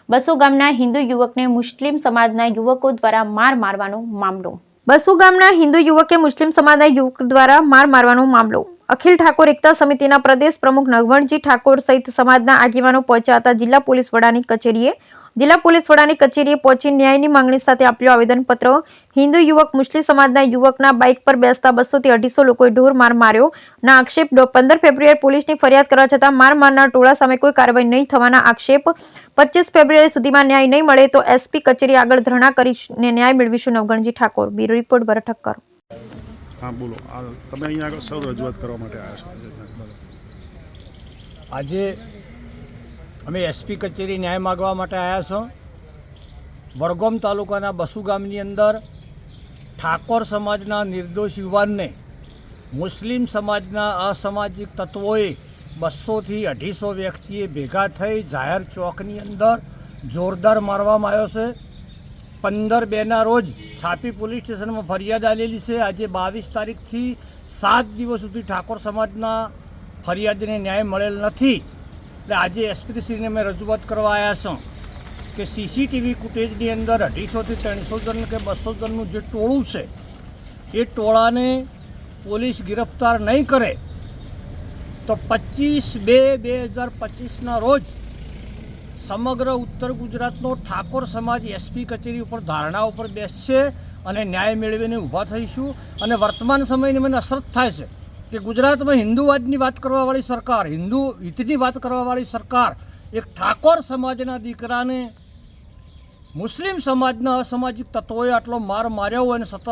બસો ગામના હિન્દુ યુવકને મુસ્લિમ સમાજના યુવકો દ્વારા માર મારવાનો મામલો. બસો ગામના હિન્દુ યુવકે મુસ્લિમ સમાજના યુવક દ્વારા માર મારવાનો મામલો. અખિલ ઠાકોર એકતા સમિતિના પ્રદેશ પ્રમુખ નગવણજી ઠાકોર સહિત સમાજના આગેવાનો પહોંચ્યા હતા. જિલ્લા પોલીસ વડાની કચેરીએ પહોંચી ન્યાયની માંગણી સાથે આપ્યું આવેદનપત્ર. હિન્દુ યુવક મુસ્લિમ સમાજના યુવકના બાઇક પર બેસતા 200 થી 250 લોકોએ ઢોર માર માર્યો ના આક્ષેપ. 15 ફેબ્રુઆરી પોલીસની ફરિયાદ કરવા છતાં માર મારનાર ટોળા સામે કોઈ કાર્યવાહી નહીં થવાના આક્ષેપ. 25 ફેબ્રુઆરી સુધીમાં ન્યાય નહીં મળે તો એસપી કચેરી આગળ ધરણા કરીને ન્યાય મેળવીશું. નવગણજી ઠાકોર. બ્યુરો રિપોર્ટ ભરત ઠક્કર. હા બોલો. તમે અહીંયા આગળ સૌ રજૂઆત કરવા માટે આવ્યા છો. આજે અમે એસપી કચેરી ન્યાય માગવા માટે આવ્યા છો. વડગામ તાલુકાના બસુ ગામની અંદર ઠાકોર સમાજના નિર્દોષ યુવાનને મુસ્લિમ સમાજના અસામાજિક તત્વોએ 200 થી 250 વ્યક્તિએ ભેગા થઈ જાહેર ચોકની અંદર જોરદાર મારવામાં આવ્યો છે. 15/2ના રોજ છાપી પોલીસ સ્ટેશનમાં ફરિયાદ આવેલી છે. આજે 22 તારીખથી 7 દિવસ સુધી ઠાકોર સમાજના ફરિયાદને ન્યાય મળેલ નથી. એટલે આજે એસપીશ્રીને અમે રજૂઆત કરવા આવ્યા છું કે સીસીટીવી ફૂટેજની અંદર 250 થી 300 જણ કે 200 જણનું જે ટોળું છે એ ટોળાને પોલીસ ગિરફ્તાર નહીં કરે તો 25/2/2025ના રોજ સમગ્ર ઉત્તર ગુજરાતનો ઠાકોર સમાજ એસપી કચેરી ઉપર ધારણા ઉપર બેસશે અને ન્યાય મેળવીને ઊભા થઈશું. અને વર્તમાન સમયની મને અસરત થાય છે કે ગુજરાતમાં હિન્દુવાદની વાત કરવાવાળી સરકાર, હિન્દુ હિતની વાત કરવાવાળી સરકાર એક ઠાકોર સમાજના દીકરાને મુસ્લિમ સમાજના અસામાજિક તત્વોએ આટલો માર માર્યો હોય અને સતત